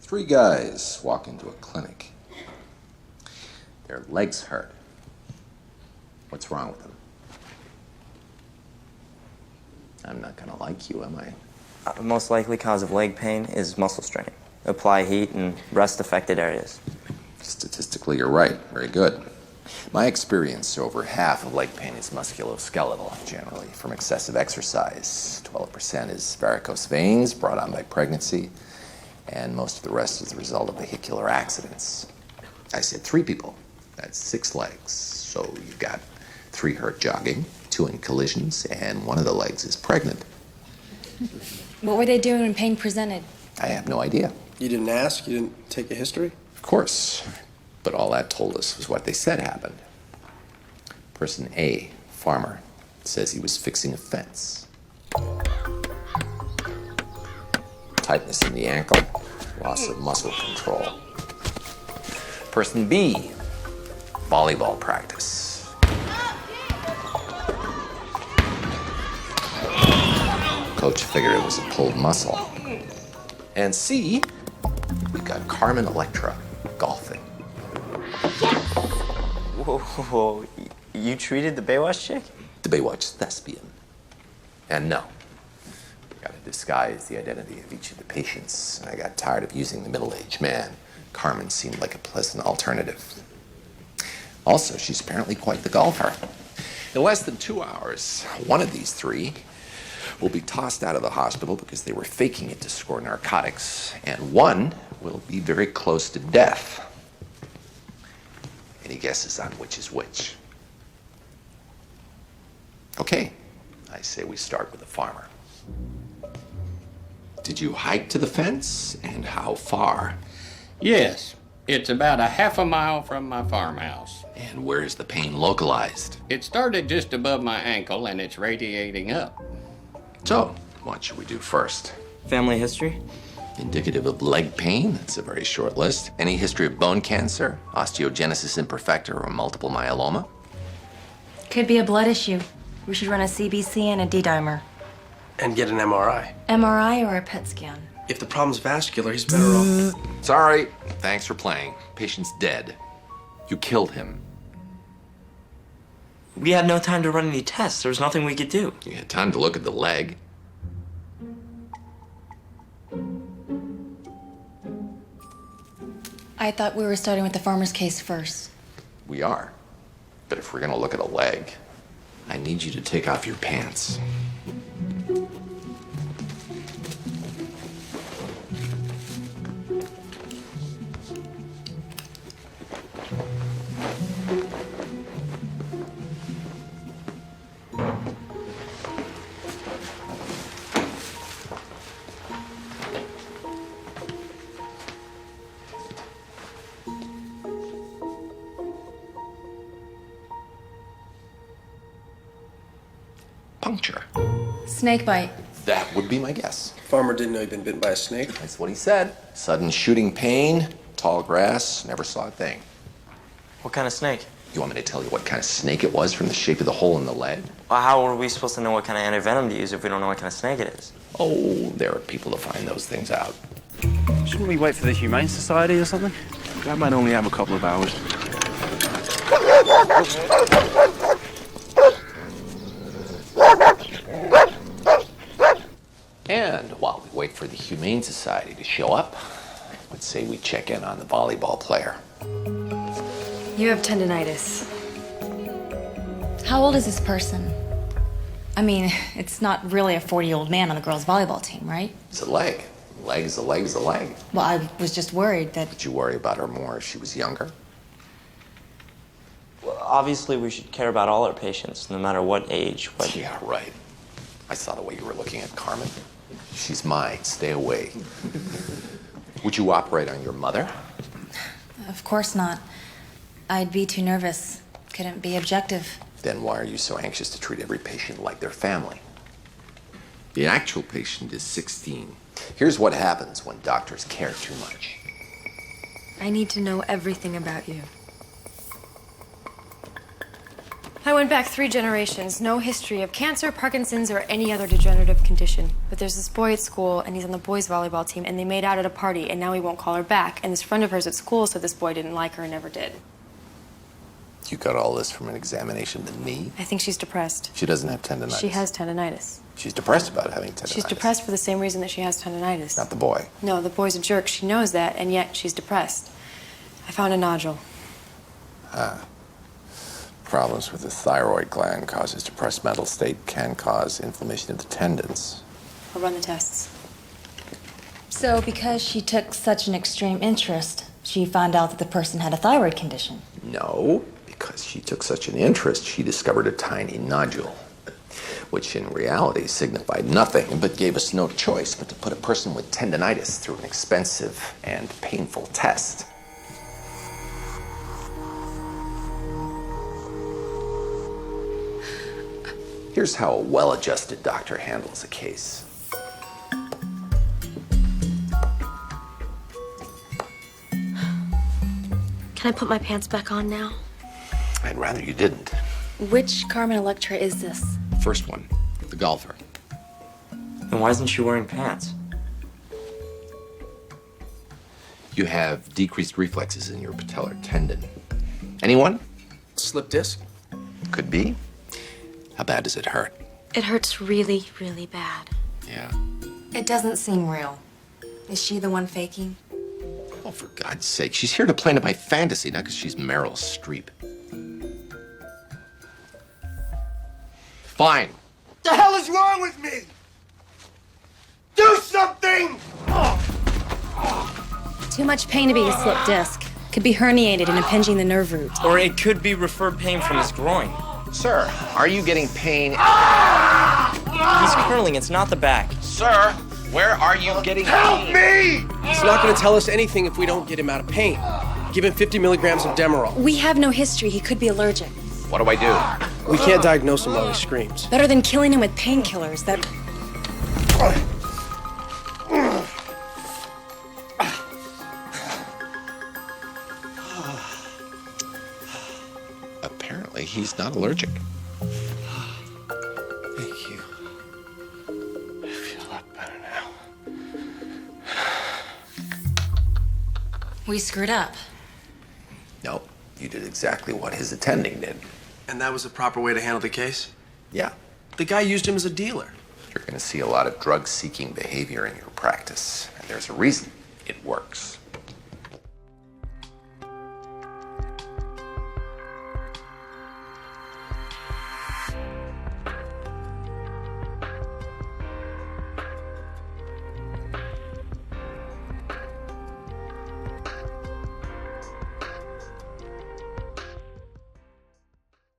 Three guys walk into a clinic. Their legs hurt. What's wrong with them? I'm not gonna like you, am I? The most likely cause of leg pain is muscle strain. Apply heat and rest affected areas. Statistically, you're right. Very good. My experience, over half of leg pain is musculoskeletal, generally from excessive exercise. 12% is varicose veins brought on by pregnancy, and most of the rest is the result of vehicular accidents. I said 3 people. That's 6 legs. So you've got 3 hurt jogging, 2 in collisions, and 1 of the legs is pregnant. What were they doing when pain presented? I have no idea. You didn't ask? You didn't take a history? Of course. But all that told us was what they said happened. Person A, farmer, says he was fixing a fence. Tightness in the ankle, loss of muscle control. Person B, volleyball practice. Coach figured it was a pulled muscle. And C, we got Carmen Electra, golfing. Whoa, you treated the Baywatch chick? The Baywatch thespian. And no, I gotta disguise the identity of each of the patients. I got tired of using the middle-aged man. Carmen seemed like a pleasant alternative. Also, she's apparently quite the golfer. In less than 2 hours, one of these 3 will be tossed out of the hospital because they were faking it to score narcotics, and 1 will be very close to death. Any guesses on which is which? Okay, I say we start with the farmer. Did you hike to the fence, and how far? Yes, it's about a half a mile from my farmhouse. And where is the pain localized? It started just above my ankle and it's radiating up. So, what should we do first? Family history? Indicative of leg pain, that's a very short list. Any history of bone cancer, osteogenesis imperfecta, or multiple myeloma? Could be a blood issue. We should run a CBC and a D-dimer. And get an MRI. MRI or a PET scan? If the problem's vascular, he's better off. Sorry, thanks for playing. Patient's dead. You killed him. We had no time to run any tests. There was nothing we could do. You had time to look at the leg. I thought we were starting with the farmer's case first. We are. But if we're gonna look at a leg, I need you to take off your pants. Puncture. Snake bite. That would be my guess. Farmer didn't know he'd been bitten by a snake. That's what he said. Sudden shooting pain, tall grass, never saw a thing. What kind of snake? You want me to tell you what kind of snake it was from the shape of the hole in the leg? Well, how are we supposed to know what kind of antivenom to use if we don't know what kind of snake it is? Oh, there are people to find those things out. Shouldn't we wait for the Humane Society or something? That might only have a couple of hours. And while we wait for the Humane Society to show up, let's say we check in on the volleyball player. You have tendinitis. How old is this person? I mean, it's not really a 40-year-old man on the girls' volleyball team, right? It's a leg. Leg is a leg is a leg. Well, I was just worried that... Did you worry about her more if she was younger? Well, obviously, we should care about all our patients, no matter what age. Yeah, right. I saw the way you were looking at Carmen. She's mine. Stay away. Would you operate on your mother? Of course not. I'd be too nervous. Couldn't be objective. Then why are you so anxious to treat every patient like their family? The actual patient is 16. Here's what happens when doctors care too much. I need to know everything about you. I went back 3 generations. No history of cancer, Parkinson's, or any other degenerative condition. But there's this boy at school, and he's on the boys' volleyball team, and they made out at a party, and now he won't call her back. And this friend of hers at school said this boy didn't like her and never did. You got all this from an examination to me? I think she's depressed. She doesn't have tendonitis. She has tendonitis. She's depressed about having tendonitis. She's depressed for the same reason that she has tendonitis. Not the boy. No, the boy's a jerk. She knows that, and yet she's depressed. I found a nodule. Problems with the thyroid gland causes depressed mental state, can cause inflammation of the tendons. I'll run the tests. So, because she took such an extreme interest, she found out that the person had a thyroid condition. No, because she took such an interest, she discovered a tiny nodule, which in reality signified nothing, but gave us no choice but to put a person with tendonitis through an expensive and painful test. Here's how a well-adjusted doctor handles a case. Can I put my pants back on now? I'd rather you didn't. Which Carmen Electra is this? First one, the golfer. Then why isn't she wearing pants? You have decreased reflexes in your patellar tendon. Anyone? Slip disc? Could be. How bad does it hurt? It hurts really, really bad. Yeah. It doesn't seem real. Is she the one faking? Oh, for God's sake. She's here to play into my fantasy, not because she's Meryl Streep. Fine. What the hell is wrong with me? Do something! Too much pain to be a slip disc. Could be herniated and impinging the nerve root. Or it could be referred pain from his groin. Sir, are you getting pain? He's curling, it's not the back. Sir, where are you getting Help me! He's not going to tell us anything if we don't get him out of pain. Give him 50 milligrams of Demerol. We have no history. He could be allergic. What do I do? We can't diagnose him while he screams. Better than killing him with painkillers. That. Apparently, he's not allergic. Thank you. I feel a lot better now. We screwed up. No, you did exactly what his attending did. And that was the proper way to handle the case? Yeah. The guy used him as a dealer. You're going to see a lot of drug-seeking behavior in your practice, and there's a reason it works.